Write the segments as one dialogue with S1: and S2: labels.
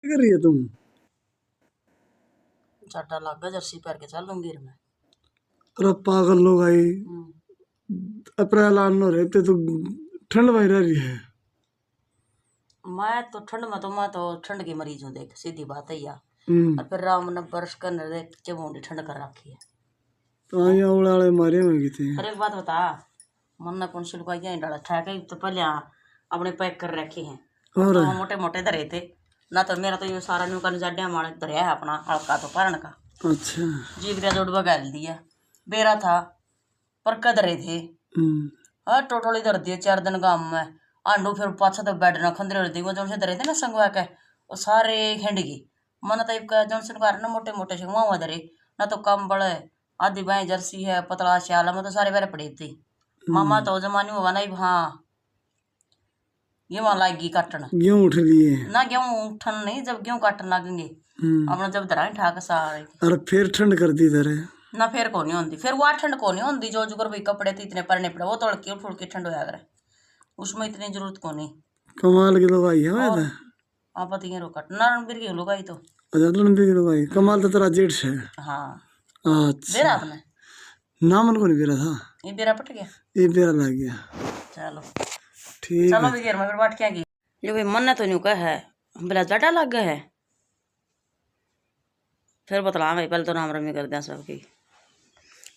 S1: क्या कर रही है तुम?
S2: चाटा लग गया जर्सी पहन के चलूंगी मैं।
S1: अरे पागल लोग आई, अप्रैल आने हो रहे थे तो ठंड वही रह रही है।
S2: मैं तो ठंड की मरीज हूँ, देख सीधी बात है यार।
S1: हम्म।
S2: और फिर राम ने बरस कर देख चमुंडी ठंड कर रखी है।
S1: तो आई उड़ा उड़े मारे हुए थे।
S2: पर एक बात बता, मन ने कौन सी लुकाई डाला ठहके तो पहले अपने पैक कर रखे हैं।
S1: और
S2: तो मोटे मोटे धरे थे ना, तो मेरा तो ये सारा न्यू का जाड्या मार धरिया है अपना हल्का तो भरण का।
S1: अच्छा।
S2: जीत गया जोड़ बगैल दिया बेरा था पर कदरे थे।
S1: हम्म।
S2: हाँ टोटली धर दिए 4 दिन गाँव में। आंडू फिर पाछा तो बेड ना खंदरे दी वो जो से धरे थे ना संगवा के, वो सारे खिंड गई। मन तो एक जो से ना मोटे मोटे से वहाँ धरे ना, तो कंबल आधी बाएं जर्सी है पतला श्याल में तो सारे बेरे पड़ी थी। मामा तो जमानी में बना हाँ ये वहां लाएगी काटन
S1: गेहूं उठ लिए
S2: ना, गेहूं उठन नहीं, जब गेहूं काटन लगेंगे अपना जब धरा ठाक सारे।
S1: और फिर ठंड कर दी इधर
S2: ना फिर को नहीं होती, फिर वो ठंड को नहीं होती जो जुगर भाई कपड़े थे इतने पड़ने पड़े वो तड़के उठ उड़ के ठंड होया करे, उसमें इतनी जरूरत को नहीं।
S1: कमाल की दवाई है
S2: और
S1: वैसे।
S2: आप बताइए रोकट नारायणवीर की लुगाई तो
S1: अच्छा लंबी की दवाई कमाल तो तेरा जेठ है।
S2: हाँ
S1: अच्छा
S2: बेरा आपने
S1: नाम उनको नहीं बेरा था,
S2: ये बेरा पट गया।
S1: ये बेरा लग गया।
S2: चलो
S1: ठीक
S2: चलो
S1: है।
S2: भी घेर में फिर बाट क्या की जो भाई मन तो न्यू का है बिला जाटा लग गया है। फिर बतला भाई पहले तो राम रमी कर दें सबकी।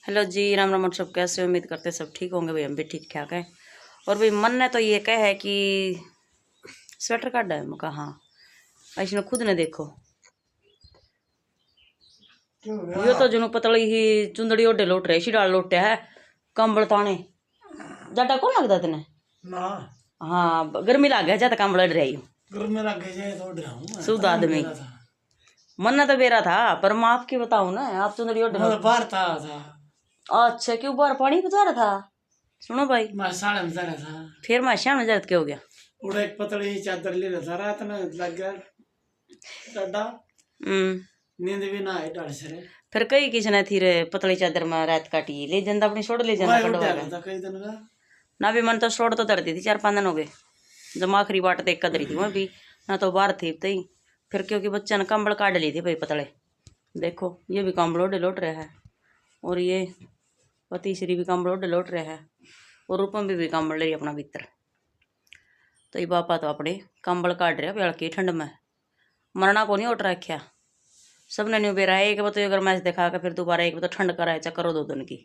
S2: हेलो जी राम राम सब कैसे, उम्मीद करते सब ठीक होंगे भाई, हम भी ठीक ठाक हैं। और भाई मन ने तो ये कहा है कि स्वेटर काटा है, मैं कहा हाँ इसने खुद ने देखो यो तो जुनू पतली ही चुंदड़ी ओडे लोट रहे सी डाल लोटे है कंबल ताने जाटा कौन लगता तेने
S1: ना
S2: हाँ गर्मी लग गया जाता कंबल ओढ़ रही
S1: गर्मी लग गई तो रहा हूं
S2: शुद्ध आदमी। मन तो बेरा था पर मैं आपकी बताऊं ना, आप चुंदड़ी ओडे
S1: बाहर था।
S2: अच्छा क्यों बाहर पानी बजा रहा था? सुनो भाई
S1: मैं साढ़े में था
S2: फिर मैं शाम में जरूरत क्या हो गया?
S1: उड़ा एक पतली चादर ले रहा था रात में लग गया डाडा। नींद भी ना आई डाल से
S2: फिर कई किसने थी रे पतली चादर में रात काटी ले जाता अपनी छोड़ ले जाता
S1: था कई दिन का
S2: ना भी मन तो छोड़ तो धरती थी 4-5 दिन हो गए जब आखिरी बाट देख कर धरी थी मैं भी ना, तो बाहर थी तई फिर क्योंकि बच्चा ने कंबल काट ली थी भाई पतले। देखो ये भी कंबल ओढ़े लौट रहा है और ये तीसरी भी कंबल ओढ़े लौट रहा है और रूपम भी कंबल ले रही अपना भीतर। तो ये पापा तो अपने कंबल काट रहे बेड़ की ठंड में मरना को नहीं उठ रखा सबने न्यू बेरा एक बताइए अगर मैच दिखा कर फिर दोबारा एक बता ठंड कराए चक्कर 2 दिन की।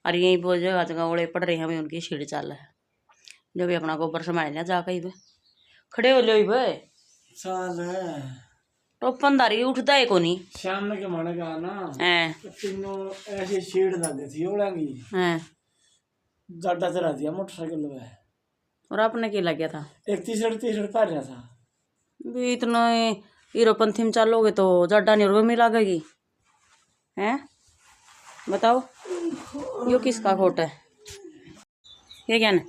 S2: और यही बोल जगह जगह ओले पड़ रहे हैं हमें उनकी छीड़ चाल है जो भी अपना गोबर संभाल लिया जाकर ही खड़े हो लो भाई
S1: साल है
S2: टोपनदारी उठता है को नहीं
S1: शाम में के माने का ना
S2: है
S1: तीनों ऐसे छेड़ लगे थी ओढ़ेंगी
S2: है
S1: जाडा चला दिया मोटरसाइकिल में।
S2: और आपने क्या लग गया था?
S1: एक टी-शर्ट पहन रहा था
S2: भी इतना हीरोपंथी में चलोगे तो जाडा नहीं और में लगेगी हैं? बताओ यो किसका खोट है ये क्या ना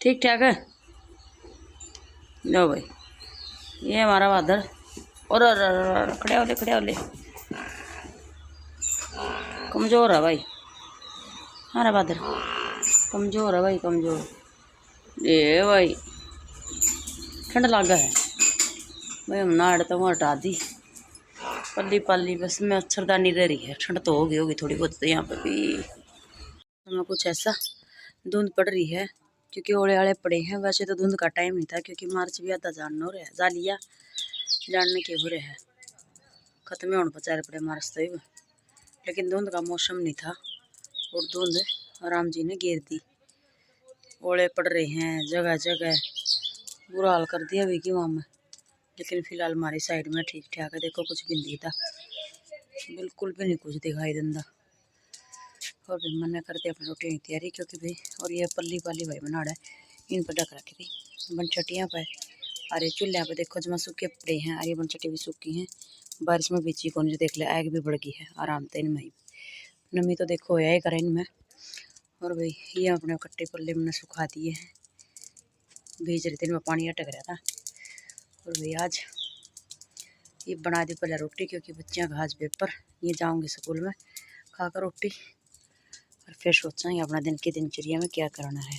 S2: ठीक ठाक है? लो भाई ये हमारा बादल और खड़े होले कमज़ोर है भाई हमारा बादल कमज़ोर है भाई कमज़ोर। ये भाई ठंड लगा है भाई हम नाड़ तो वहाँ हटा दी पल्ली पल्ली बस में मच्छरदानी रह रही है। ठंड तो होगी थोड़ी बहुत तो यहाँ पे भी हमें कुछ ऐसा धुंध पड़ रही है क्योंकि ओले आले पड़े हैं। वैसे तो धुंध का टाइम नहीं था क्योंकि मार्च भी आधा जानना हो रहा है जालिया जानने के हो रहे हैं खत्म होने पचारे पड़े मार्च तो लेकिन धुंध का मौसम नहीं था और धुंध राम जी ने घेर दी। ओले पड़ रहे हैं जगह जगह बुरा हाल कर दिया भी कि वहाँ में, लेकिन फिलहाल हमारी साइड में ठीक ठाक है। देखो कुछ भी नहीं दिखता बिल्कुल भी नहीं कुछ दिखाई देता। और भाई मैंने करते अपनी रोटी की तैयारी क्योंकि भाई और ये पल्ली पाली भाई बना है इन पर ढक रखी थी बनचटियाँ पर और ये चूल्हे पे देखो जमा सूखे पड़े हैं और ये बनचटी भी सूखी हैं बारिश में बीची को नहीं देख लिया आग भी बढ़ गई है आराम से इनमें नमी तो देखो है कर इनमें। और भाई ये अपने कट्टे पल्ले मैंने सुखा दिए हैं बीच रहे थे इनमें पानी अटक रहा था। और भाई आज ये बना दी पहले रोटी क्योंकि बच्चियाँ घास पेपर ये जाऊँगी स्कूल में खाकर रोटी और फिर सोचेंगे अपना दिन की दिनचर्या में क्या करना है।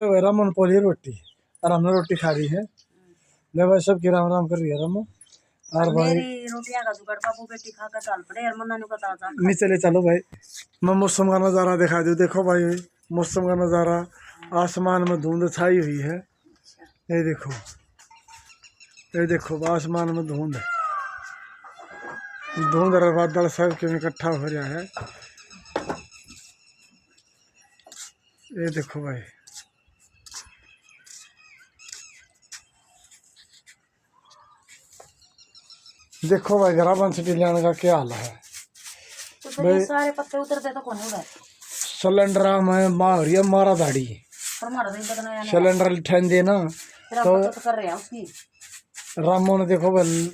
S1: तो रमन पोली रोटी और हमने रोटी खा रही है ले भाई सब की राम राम कर रही है रामो। और भाई
S2: मेरी रोटियां का जुगाड़ बाबू बेटी खा कर चल पड़े यार, मन्ना ने बता था
S1: नीचे ले चलो भाई, मैं मौसम का नज़ारा दिखा दूँ। देखो भाई मौसम का नज़ारा, आसमान में धुंध छाई हुई है। ये देखो, ये देखो आसमान में धुंध है, धुंध और बादल सब क्यों इकट्ठा हो रहा है। ये देखो भाई, देखो भाई जरा बंस टिलियान का क्या हाल है
S2: भाई। सारे पत्ते उतरते तो कौन होगा।
S1: सिलेंडर में मार है मारा दाढ़ी,
S2: पर मारा दिन तक ना
S1: सिलेंडर ठहन दे ना
S2: तो कर रहे हैं उसकी।
S1: रामो ने देखो भाई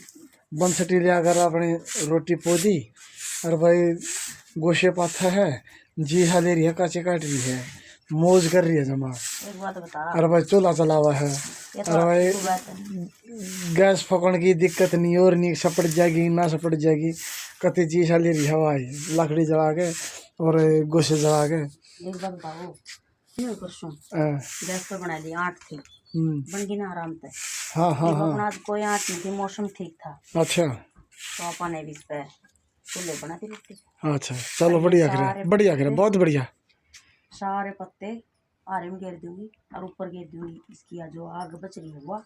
S1: बंस टिलिया कर अपनी रोटी पोदी और भाई गोशे पाथा है, जी हा ले रही है, काचे काट रही है, मौज कर रही है जमा।
S2: एक बात बता,
S1: अरे भाई चूल्हा चला हुआ है। अरे भाई गैस फकड़ की दिक्कत नहीं, और नहीं सपट जाएगी ना सपट जाएगी, कति चीज ले रही हवा है, लकड़ी जला के और गोशे जला के।
S2: एक बात बताओ, परसों गैस पर बना ली 8 थी, बन गई ना आराम से।
S1: हाँ हाँ हाँ,
S2: अपना कोई 8 नहीं थी, मौसम ठीक था।
S1: अच्छा,
S2: तो अपन ने भी इस पे चूल्हे बनाती रोटी।
S1: अच्छा चलो बढ़िया करे, बढ़िया करे, बहुत बढ़िया।
S2: सारे पत्ते आरे में घेर दूंगी और ऊपर घेर दूंगी इसकी, जो आग बच रही है वो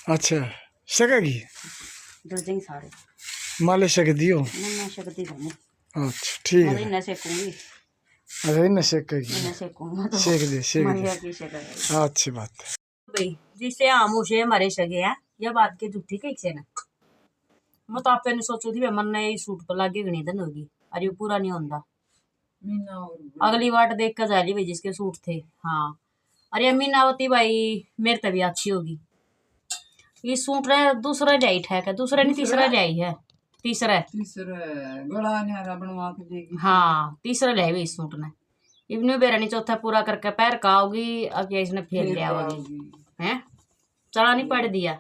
S1: अच्छा सकेगी,
S2: जल जाएंगे सारे।
S1: माले सेक दियो,
S2: मैं सकती हूँ।
S1: अच्छा ठीक है।
S2: इन्हें सेकूंगी,
S1: अरे इन्हें सेकेगी,
S2: इन्हें सेकूंगा तो
S1: सेक दे सेक
S2: मनिया
S1: दे,
S2: की सेकेगा।
S1: अच्छी बात है
S2: भाई जिससे आमू से हमारे सगे हैं, यह बात के झूठी कैसे ना। मैं तो आपने सोचो थी मन ने यही सूट पर लागे गणी धन होगी, अरे वो पूरा नहीं होता। अगली बार देख कर जाली भाई जिसके सूट थे। हाँ अरे मीनावती भाई मेरे तभी अच्छी होगी। ये सूट रहे दूसरा लाइट है क्या, दूसरा नहीं तीसरा लाई है, तीसरा हाँ तीसरा लाई इस सूट ने। इवनी बेरानी चौथा पूरा करके पैर का होगी, अब क्या इसने फेल लिया होगी है, चला नहीं पड़ दिया।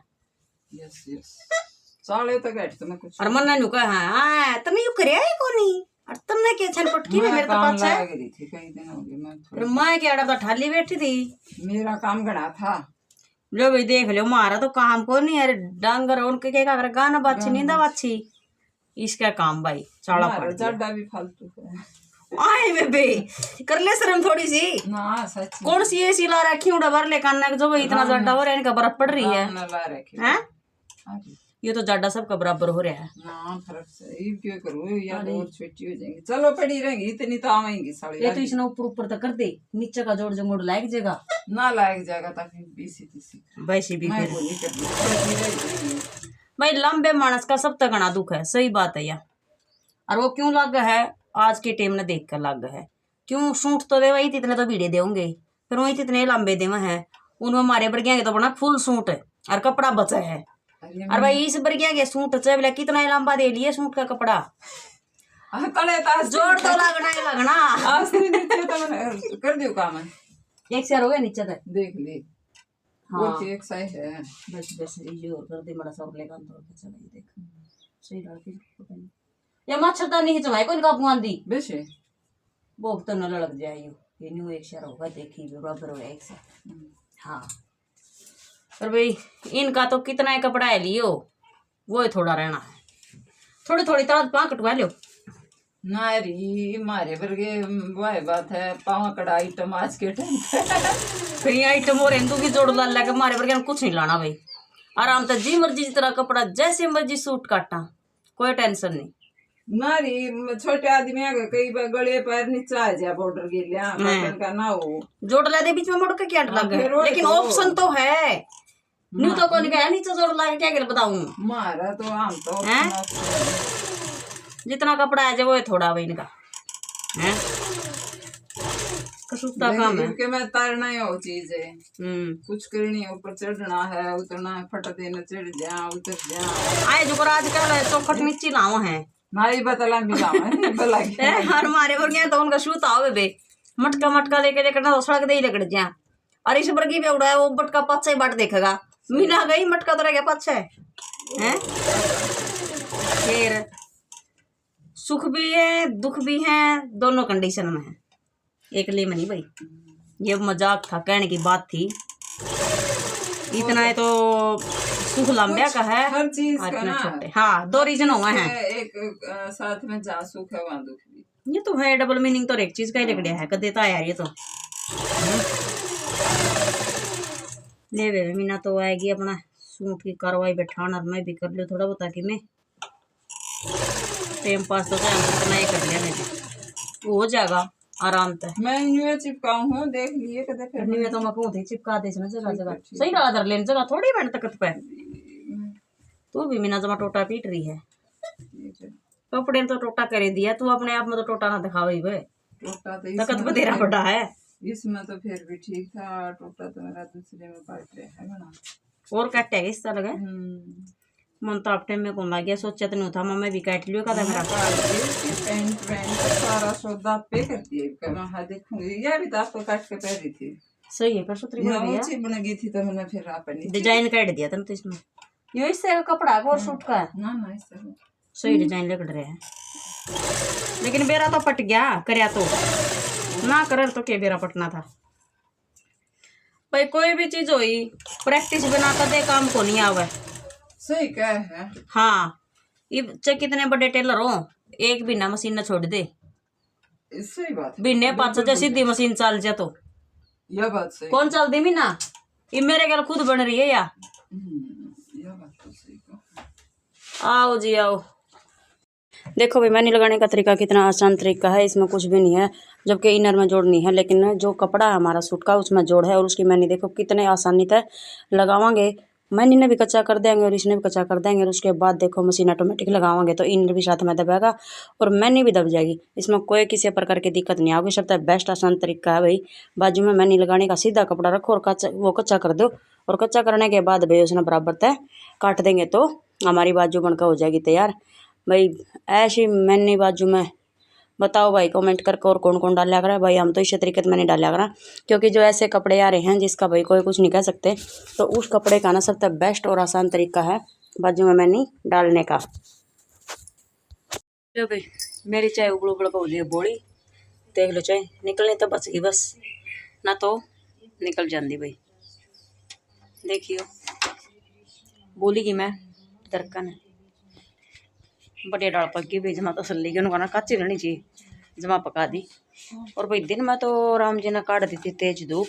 S3: साले तक बैठ तो मैं कुछ
S2: और मन्ना नु कहा हां तुम यू करे है कोनी, और तुमने के छन पटकी में मेरे तो पास है
S3: गई थी, कई दिन हो गए मैं
S2: फिर मैं के अड़ा तो ठाली बैठी थी,
S3: मेरा काम घना था।
S2: लो भाई देख लो मारा तो काम को नहीं, अरे डांगर उनके क्या कर गाना बाछी नींदा बाछी, इसका काम भाई चाड़ा पड़
S3: जड्डा भी फालतू है।
S2: आए बेबे कर ले शर्म थोड़ी सी
S3: ना सच
S2: कौन सी ऐसी ला रखी उड़ा भर ले कान जो भाई इतना जड्डा हो रहा है, इनका बर्फ पड़ रही है
S3: ना ला रखे
S2: हैं, ये तो जड्डा सबका बराबर हो रहा है
S3: ना, फर्क से ये क्यों करूं यार, और छोटी हो जाएंगी। चलो पड़ी रहेंगी इतनी तो आवेंगी साड़ी,
S2: ये तो इसने ऊपर ऊपर तक कर दे, नीचे का जोड़ जंगोड़ लायक जगह
S3: ना लायक जाएगा ताकि बीसी तीसी
S2: वैसे भी
S3: मैं
S2: फिर
S3: वो नहीं करती।
S2: भाई लंबे मानस का सब तक गणा दुख है, सही बात है यार। और वो क्यों लग है, आज के टाइम ने देख कर लग है, क्यों सूट तो दे वही इतने तो भीड़े देंगे, फिर वही इतने लंबे देव हैं, उनमें हमारे बर्गिया के तो बना फुल सूट है और कपड़ा बचा है। और भाई इस बर्गिया के सूट चले कितना लंबा दे लिए सूट का कपड़ा, जोड़ तो लगना ही लगना।
S3: कर दियो काम है,
S2: एक शेयर हो गया नीचे तक
S3: देख ले।
S2: हाँ
S3: एक सही है,
S2: बस बस ये और कर दे बड़ा सा और लेगा तो चला ये देख सही लड़की पता नहीं ये मच्छरदानी खिंचवाए कोई काबू आंदी
S3: बेशे
S2: वो तो न लग जाए ये न्यू एक शेयर होगा, देखी बराबर हो एक से। हाँ पर भाई इनका तो कितना ही कपड़ा है लियो, वो थोड़ा रहना है, थोड़ी थोड़ी तरह पाँव कटवा लो
S3: ना री मारे वर्गे वह बात है, पाँव कड़ाई टमाच के टाइम
S2: फिर ये आइटम और हिंदू की जोड़ ला लगा मारे वर्गे कुछ नहीं लाना भाई, आराम से जी मर्जी जिस तरह कपड़ा जैसे मर्जी सूट काटना, कोई टेंशन नहीं।
S3: नारी छोटे आदमी है कई बार गले पैर नीचे आ जाए बॉर्डर के लिए का ना हो
S2: जोड़ ला दे बीच में मोड़ के क्या लग है, लेकिन ऑप्शन तो है न्यू तो कौन कहा नीचे जोड़ ला के क्या कर बताऊं
S3: मारा तो हम तो
S2: जितना कपड़ा है जो वो थोड़ा भाई इनका है कसुता काम है
S3: कि मैं तारना ही हो चीज है, कुछ करनी है, ऊपर चढ़ना है उतरना है, फट देना चढ़ जा उतर जा
S2: आए जो आजकल चौखट नीचे लाओ है
S3: ना ही बतला मिला
S2: हर मारे पर गया तो उनका शूता हो बे मटका मटका लेके लेकर ना सड़क दे ही लगड़ जा, और इस बर्गी पे उड़ा है वो बटका पच्चा ही बाट देखेगा मीना गई मटका तो रह गया पच्चा है। फिर सुख भी है दुख भी है, दोनों कंडीशन में है, एक लिए में नहीं भाई, ये मजाक था कहने की बात थी। इतना है तो सुख लंबिया का है
S3: हर चीज
S2: और
S3: का
S2: इतना
S3: ना
S2: छोटे। हाँ, दो रीजन हुआ है।
S3: एक साथ में जहाँ सुख है वहाँ दुख भी।
S2: ये तो है डबल मीनिंग तो एक चीज का ही रगड़िया है, कर देता है यार ये तो। ले वे मीना तो आएगी अपना सूट की कार्रवाई बैठाना, और मैं भी कर लियो थोड़ा बहुत, कि मैं टाइम पास तो इतना ही कर लिया मैंने, हो जाएगा आराम से।
S3: मैं न्यू चिपकाऊ हूँ, देख लिए कदे फिर
S2: करनी में तो मैं कहूँ चिपका दे ना जगह जगह, सही रहा दर लेने जगह थोड़ी मेहनत तकत पे। तू भी मीना जमा टोटा पीट रही है, कपड़े ने तो टोटा कर दिया, तू अपने आप में तो टोटा ना दिखावे वे,
S3: टोटा तो
S2: तकत पे तेरा बड़ा है।
S3: इसमें तो फिर भी ठीक था, टोटा तो मेरा दूसरे में काट रहा है बना।
S2: और काटे इस तरह लगे मन तो आप टाइम में कौन लग गया, सोचा तो नहीं था मैं भी काट लियो कदा मेरा
S3: पैंट सारा सौदा पे कर दिए। हाँ देखूंगी, ये भी तो आपको काट के पहनी थी।
S2: सही है, पर सूत्री
S3: ऊंची बन गई थी तो मैंने फिर आपने
S2: डिजाइन काट दिया था तो इसमें, ये इससे कपड़ा और सूट का है
S3: ना इस तरह
S2: सही डिजाइन लग रहे हैं। लेकिन बेरा तो पट गया, करया तो ना करे तो क्या बेरा पटना था भाई। कोई भी चीज होई प्रैक्टिस बिना कदे काम को नहीं आवे।
S3: सही क्या है।
S2: हाँ, ये चाहे कितने बड़े टेलर हो, एक भी ना मशीन न छोड़ दे,
S3: सही बात है।
S2: बिन्ने पाँच जा सीधी मशीन चल जा तो
S3: यह बात सही।
S2: कौन चल दी मीना, ये मेरे घर खुद बन रही है या।
S3: यह बात तो सही कहा।
S2: आओ जी आओ। देखो भाई मैंने लगाने का तरीका कितना आसान तरीका है, इसमें कुछ भी नहीं है, जबकि इनर में जोड़नी है, लेकिन जो कपड़ा है हमारा सूट का उसमें जोड़ है, और उसकी मैंने देखो कितने आसानी से लगावांगे। मैंने ने भी कच्चा कर देंगे और इसने भी कच्चा कर देंगे, और उसके बाद देखो मशीन ऑटोमेटिक लगावांगे तो इनर भी साथ में दबेगा और मैंने भी दब जाएगी। इसमें कोई किसी प्रकार की दिक्कत नहीं आएगी, सबसे बेस्ट आसान तरीका है भाई। बाजू में मैंने लगाने का सीधा कपड़ा रखो और कच्चा कर दो, और कच्चा करने के बाद भाई उसने बराबर तय काट देंगे तो हमारी बाजू बनकर हो जाएगी तैयार भाई। ऐसी मैंने बाजू में बताओ भाई कमेंट करके और कौन कौन डाला करा भाई। हम तो इसी तरीके से मैंने डाला करा, क्योंकि जो ऐसे कपड़े आ रहे हैं जिसका भाई कोई कुछ नहीं कह सकते, तो उस कपड़े का ना सबसे बेस्ट और आसान तरीका है बाजू में मैंने डालने का। जो भाई मेरी चाय उबड़ उबड़ को होली बोली, देख लो चाय निकलने तो बच गई बस, ना तो निकल जाती भाई। देखियो बोली कि मैं दरकन है बढ़िया डाल पक गई भाई, जमा तसल्ली के उनका ना कच्ची रहनी चाहिए, जमा पका दी। और भाई दिन में तो राम जी ने काट दी थी तेज धूप,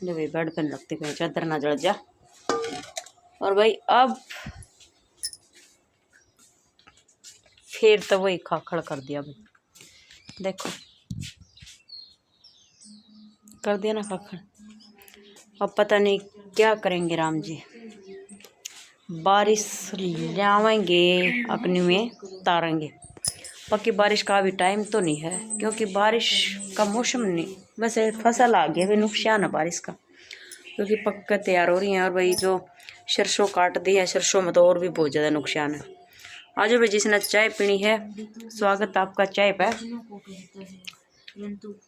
S2: जो भाई बेड पर लगती भाई चादर ना जल जा। और भाई अब फिर तो वही खाखड़ कर दिया भाई, देखो कर दिया ना खाखड़। अब पता नहीं क्या करेंगे राम जी, बारिश लाएंगे अग्नि में तारेंगे। पक्की बारिश का भी टाइम तो नहीं है, क्योंकि बारिश का मौसम नहीं, वैसे फसल आ गया, भी नुकसान है बारिश का, क्योंकि पक्का तैयार हो रही हैं। और भाई जो सरसों काट दी है, सरसों में तो और भी बहुत ज़्यादा नुकसान है। आज भाई जिसने चाय पीनी है स्वागत आपका चाय पे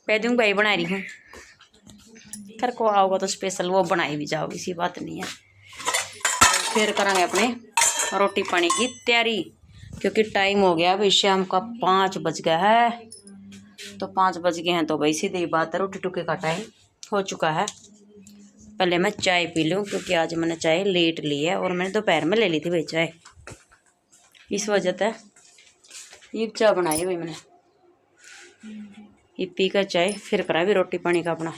S2: पैदूंग भाई बना रही हूँ, घर को आओगे तो स्पेशल वो बनाई भी जाओगी, इसी बात नहीं है। फिर करेंगे अपने रोटी पानी की तैयारी, क्योंकि टाइम हो गया भाई शाम का 5 बज गया है, तो 5 बज गए हैं तो भाई सीधी बात है रोटी टुके का टाइम हो चुका है। पहले मैं चाय पी लूँ, क्योंकि आज मैंने चाय लेट ली है और मैंने दोपहर में ले ली थी भाई चाय, इस वजह से ये चाय बनाई भाई मैंने। ये पी कर चाय फिर करा भी रोटी पानी का अपना,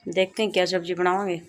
S2: देखते हैं क्या सब्जी बनावांगे।